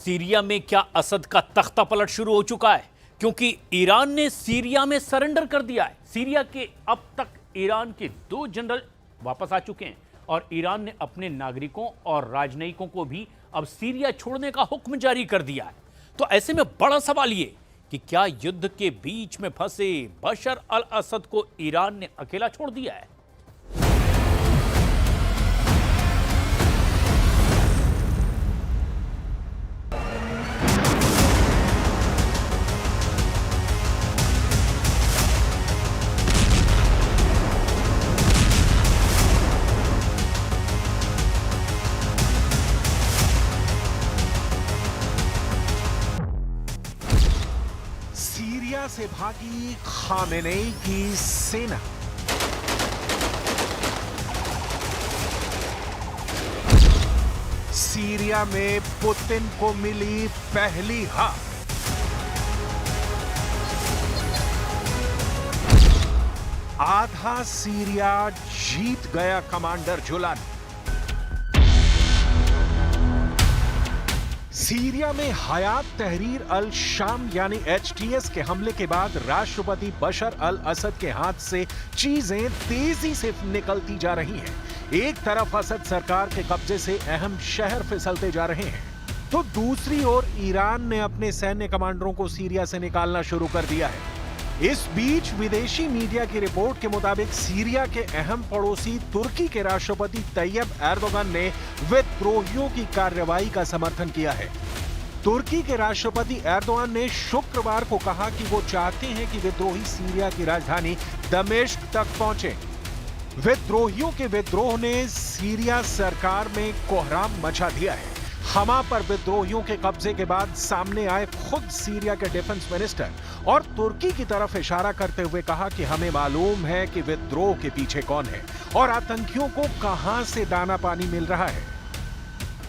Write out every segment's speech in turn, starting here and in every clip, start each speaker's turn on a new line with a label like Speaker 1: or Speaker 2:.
Speaker 1: Syria में क्या असद का तख्ता पलट शुरू हो चुका है? क्योंकि ईरान ने सीरिया में सरेंडर कर दिया है। सीरिया के अब तक ईरान के 2 जनरल वापस आ चुके हैं और ईरान ने अपने नागरिकों और राजनयिकों को भी अब सीरिया छोड़ने का हुक्म जारी कर दिया है। तो ऐसे में बड़ा सवाल ये कि क्या युद्ध के बीच में फंसे बशर अल असद को ईरान ने अकेला छोड़ दिया है?
Speaker 2: सीरिया से भागी खामेनेई की सेना। सीरिया में पुतिन को मिली पहली हार। आधा सीरिया जीत गया कमांडर जुलानी। सीरिया में हयात तहरीर अल शाम यानी HTS के हमले के बाद राष्ट्रपति बशर अल असद के हाथ से चीजें तेजी से निकलती जा रही हैं। एक तरफ असद सरकार के कब्जे से अहम शहर फिसलते जा रहे हैं, तो दूसरी ओर ईरान ने अपने सैन्य कमांडरों को सीरिया से निकालना शुरू कर दिया है। इस बीच विदेशी मीडिया की रिपोर्ट के मुताबिक सीरिया के अहम पड़ोसी तुर्की के राष्ट्रपति तैयब एर्दोगन ने विद्रोहियों की कार्रवाई का समर्थन किया है। तुर्की के राष्ट्रपति एर्दोगन ने शुक्रवार को कहा कि वो चाहते हैं कि विद्रोही सीरिया की राजधानी दमिश्क तक पहुंचे। विद्रोहियों के विद्रोह ने सीरिया सरकार में कोहराम मचा दिया है। हमा पर विद्रोहियों के कब्जे के बाद सामने आए खुद सीरिया के डिफेंस मिनिस्टर और तुर्की की तरफ इशारा करते हुए कहा कि हमें मालूम है कि विद्रोह के पीछे कौन है और आतंकियों को कहां से दाना पानी मिल रहा है।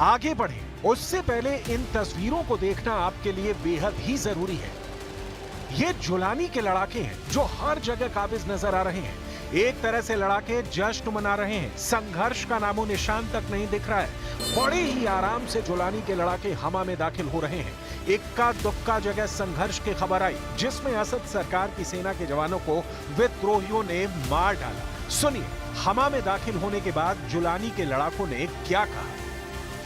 Speaker 2: आगे बढ़े उससे पहले इन तस्वीरों को देखना आपके लिए बेहद ही जरूरी है। ये जुलानी के लड़ाके हैं जो हर जगह काबिज नजर आ रहे हैं। एक तरह से लड़ाके जश्न मना रहे हैं, संघर्ष का नामो निशान तक नहीं दिख रहा है। बड़े ही आराम से जुलानी के लड़ाके हमा में दाखिल हो रहे हैं। इक्का दुक्का जगह संघर्ष की खबर आई जिसमें असद सरकार की सेना के जवानों को विद्रोहियों ने मार डाला। सुनिए हमा में दाखिल होने के बाद जुलानी के लड़ाकों ने क्या कहा।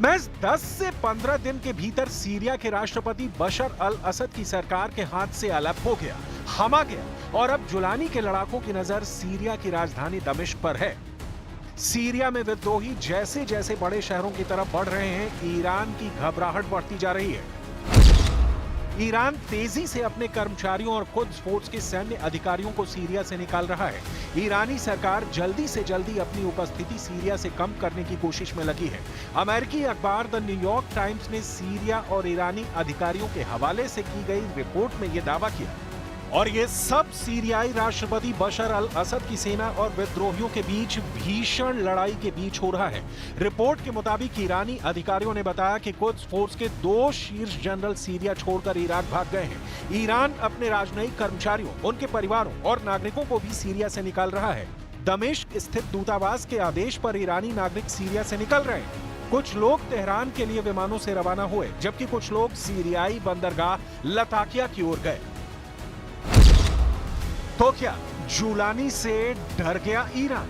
Speaker 2: महज 10 से 15 दिन के भीतर सीरिया के राष्ट्रपति बशर अल असद की सरकार के हाथ से अलग हो गया, हमा गया और अब जुलानी के लड़ाकों की नजर सीरिया की राजधानी दमिश्क पर है। सीरिया में विद्रोही जैसे जैसे बड़े शहरों की तरफ बढ़ रहे हैं, ईरान की घबराहट बढ़ती जा रही है। ईरान तेजी से अपने कर्मचारियों और खुद फोर्स के सैन्य अधिकारियों को सीरिया से निकाल रहा है। ईरानी सरकार जल्दी से जल्दी अपनी उपस्थिति सीरिया से कम करने की कोशिश में लगी है। अमेरिकी अखबार द न्यूयॉर्क टाइम्स ने सीरिया और ईरानी अधिकारियों के हवाले से की गई रिपोर्ट में यह दावा किया और ये सब सीरियाई राष्ट्रपति बशर अल असद की सेना और विद्रोहियों के बीच भीषण लड़ाई के बीच हो रहा है। रिपोर्ट के मुताबिक ईरानी अधिकारियों ने बताया कि कुद्स फोर्स के 2 शीर्ष जनरल सीरिया छोड़कर इराक भाग गए हैं। ईरान अपने राजनयिक कर्मचारियों, उनके परिवारों और नागरिकों को भी सीरिया से निकाल रहा है। दमिश्क स्थित दूतावास के आदेश पर ईरानी नागरिक सीरिया से निकल रहे हैं। कुछ लोग तेहरान के लिए विमानों से रवाना हुए, जबकि कुछ लोग सीरियाई बंदरगाह लताकिया की ओर गए। तो क्या जुलानी से डर गया ईरान?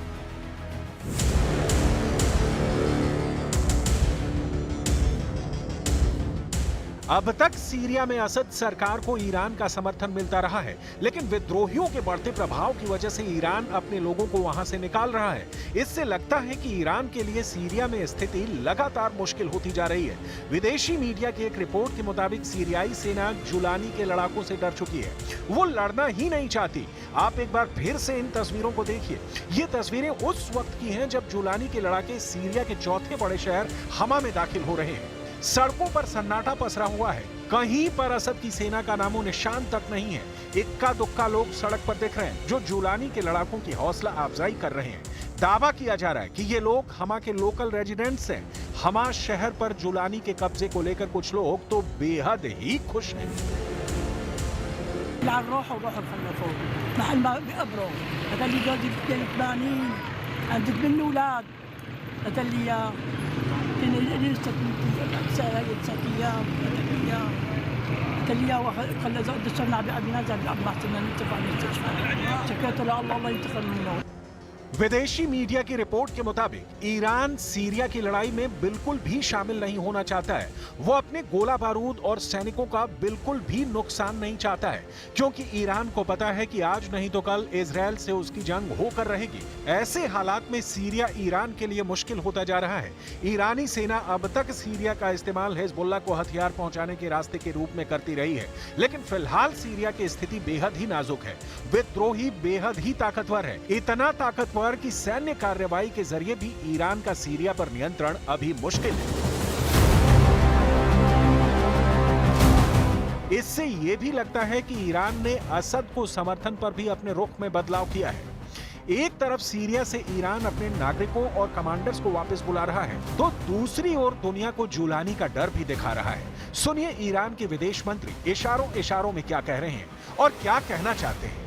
Speaker 2: अब तक सीरिया में असद सरकार को ईरान का समर्थन मिलता रहा है, लेकिन विद्रोहियों के बढ़ते प्रभाव की वजह से ईरान अपने लोगों को वहां से निकाल रहा है। इससे लगता है कि ईरान के लिए सीरिया में स्थिति लगातार मुश्किल होती जा रही है। विदेशी मीडिया की एक रिपोर्ट के मुताबिक सीरियाई सेना जुलानी के लड़ाकों से डर चुकी है, वो लड़ना ही नहीं चाहती। आप एक बार फिर से इन तस्वीरों को देखिए। ये तस्वीरें उस वक्त की हैं जब जुलानी के लड़ाके सीरिया के चौथे बड़े शहर हमा में दाखिल हो रहे हैं। सड़कों पर सन्नाटा पसरा हुआ है, कहीं पर असद की सेना का नामो निशान तक नहीं है। इक्का दुक्का लोग सड़क पर दिख रहे हैं जो जुलानी के लड़ाकों की हौसला अफजाई कर रहे हैं। दावा किया जा रहा है कि ये लोग हमा के लोकल रेजिडेंट्स हैं। हमा शहर पर जुलानी के कब्जे को लेकर कुछ लोग तो बेहद ही खुश हैं। विदेशी मीडिया की रिपोर्ट के मुताबिक ईरान सीरिया की लड़ाई में बिल्कुल भी शामिल नहीं होना चाहता है। वो अपने गोला बारूद और सैनिकों का बिल्कुल भी नुकसान नहीं चाहता है, क्योंकि ईरान को पता है कि आज नहीं तो कल इजराइल से उसकी जंग होकर रहेगी। ऐसे हालात में सीरिया ईरान के लिए मुश्किल होता जा रहा है। ईरानी सेना अब तक सीरिया का इस्तेमाल हिजबुल्लाह को हथियार पहुंचाने के रास्ते के रूप में करती रही है, लेकिन फिलहाल सीरिया की स्थिति बेहद ही नाजुक है। विद्रोही बेहद ही ताकतवर है, इतना ताकतवर की सैन्य कार्रवाई के जरिए भी ईरान का सीरिया पर नियंत्रण अभी मुश्किल है। इससे यह भी लगता है कि ईरान ने असद को समर्थन पर भी अपने रुख में बदलाव किया है। एक तरफ सीरिया से ईरान अपने नागरिकों और कमांडर्स को वापस बुला रहा है, तो दूसरी ओर दुनिया को जुलानी का डर भी दिखा रहा है। सुनिए ईरान के विदेश मंत्री इशारों इशारों में क्या कह रहे हैं और क्या कहना चाहते हैं।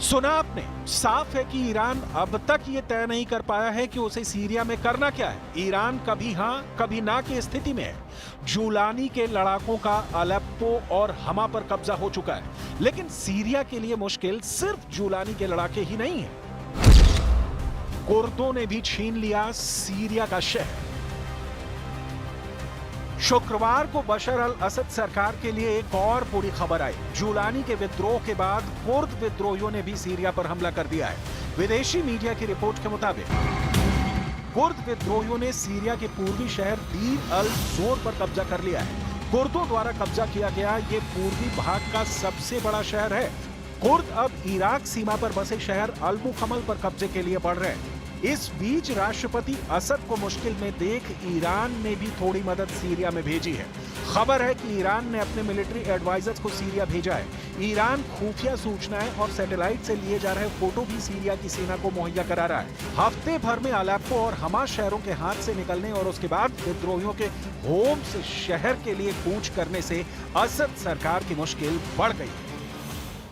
Speaker 2: सुना आपने, साफ है कि ईरान अब तक ये तय नहीं कर पाया है कि उसे सीरिया में करना क्या है। ईरान कभी हां कभी ना की स्थिति में है। जुलानी के लड़ाकों का अलेप्पो और हमा पर कब्जा हो चुका है, लेकिन सीरिया के लिए मुश्किल सिर्फ जुलानी के लड़ाके ही नहीं है। कुर्दों ने भी छीन लिया सीरिया का शहर। शुक्रवार को बशर अल असद सरकार के लिए एक और बुरी खबर आई। जुलानी के विद्रोह के बाद कुर्द विद्रोहियों ने भी सीरिया पर हमला कर दिया है। विदेशी मीडिया की रिपोर्ट के मुताबिक कुर्द विद्रोहियों ने सीरिया के पूर्वी शहर दीर अल जोर पर कब्जा कर लिया है। कुर्दों द्वारा कब्जा किया गया ये पूर्वी भाग का सबसे बड़ा शहर है। कुर्द अब इराक सीमा पर बसे शहर अल मुखमल पर कब्जे के लिए बढ़ रहे हैं। इस बीच राष्ट्रपति असद को मुश्किल में देख ईरान ने भी थोड़ी मदद सीरिया में भेजी है। खबर है कि ईरान ने अपने मिलिट्री एडवाइजर्स को सीरिया भेजा है। ईरान खुफिया सूचनाएं और सैटेलाइट से लिए जा रहे फोटो भी सीरिया की सेना को मुहैया करा रहा है। हफ्ते भर में अलेप्पो और हमा शहरों के हाथ से निकलने और उसके बाद विद्रोहियों के होम्स शहर के लिए कूच करने से असद सरकार की मुश्किल बढ़ गई है।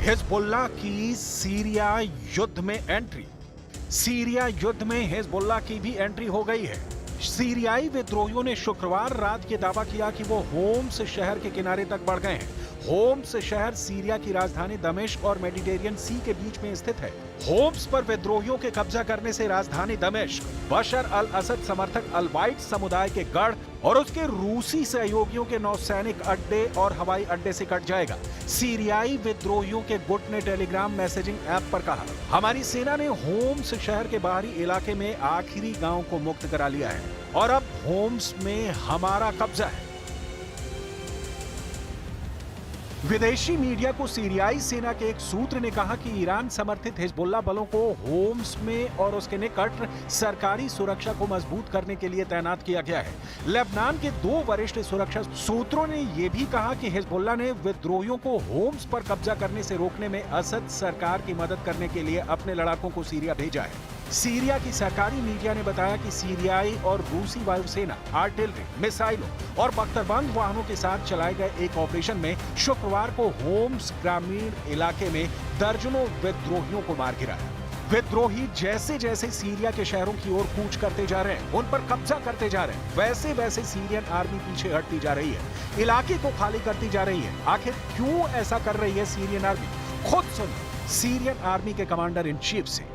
Speaker 2: हिजबुल्लाह की सीरिया युद्ध में एंट्री। सीरिया युद्ध में हिजबुल्लाह की भी एंट्री हो गई है। सीरियाई विद्रोहियों ने शुक्रवार रात ये दावा किया कि वो होम्स शहर के किनारे तक बढ़ गए हैं। होम्स शहर सीरिया की राजधानी दमिश्क और मेडिटेरियन सी के बीच में स्थित है। होम्स पर विद्रोहियों के कब्जा करने से राजधानी दमिश्क, बशर अल असद समर्थक अल वाइट समुदाय के गढ़ और उसके रूसी सहयोगियों के नौसैनिक अड्डे और हवाई अड्डे से कट जाएगा। सीरियाई विद्रोहियों के गुट ने टेलीग्राम मैसेजिंग ऐप पर कहा, हमारी सेना ने होम्स शहर के बाहरी इलाके में आखिरी गांव को मुक्त करा लिया है और अब होम्स में हमारा कब्जा है। विदेशी मीडिया को सीरियाई सेना के एक सूत्र ने कहा कि ईरान समर्थित हिजबुल्लाह बलों को होम्स में और उसके निकट सरकारी सुरक्षा को मजबूत करने के लिए तैनात किया गया है। लेबनान के 2 वरिष्ठ सुरक्षा सूत्रों ने यह भी कहा कि हिजबुल्लाह ने विद्रोहियों को होम्स पर कब्जा करने से रोकने में असद सरकार की मदद करने के लिए अपने लड़ाकों को सीरिया भेजा है। सीरिया की सरकारी मीडिया ने बताया कि सीरियाई और रूसी वायुसेना आर्टिलरी, मिसाइलों और बख्तरबंद वाहनों के साथ चलाए गए एक ऑपरेशन में शुक्रवार को होम्स ग्रामीण इलाके में दर्जनों विद्रोहियों को मार गिराया। विद्रोही जैसे जैसे सीरिया के शहरों की ओर कूच करते जा रहे हैं, उन पर कब्जा करते जा रहे हैं, वैसे वैसे सीरियन आर्मी पीछे हटती जा रही है, इलाके को खाली करती जा रही है। आखिर क्यों ऐसा कर रही है सीरियन आर्मी? खुद सुनिए सीरियन आर्मी के कमांडर इन चीफ से।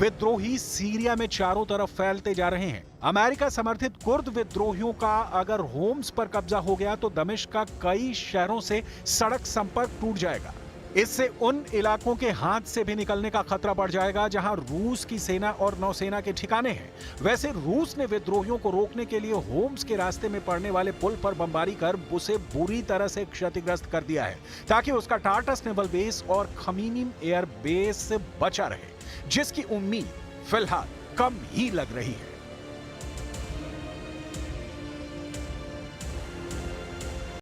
Speaker 2: विद्रोही सीरिया में चारों तरफ फैलते जा रहे हैं। अमेरिका समर्थित कुर्द विद्रोहियों का अगर होम्स पर कब्जा हो गया तो दमिश्क का कई शहरों से सड़क संपर्क टूट जाएगा। इससे उन इलाकों के हाथ से भी निकलने का खतरा बढ़ जाएगा जहां रूस की सेना और नौसेना के ठिकाने हैं। वैसे रूस ने विद्रोहियों को रोकने के लिए होम्स के रास्ते में पड़ने वाले पुल पर बमबारी कर उसे बुरी तरह से क्षतिग्रस्त कर दिया है ताकि उसका टार्टस नेवल बेस और खमीनीम एयर बेस बचा रहे, जिसकी उम्मीद फिलहाल कम ही लग रही है।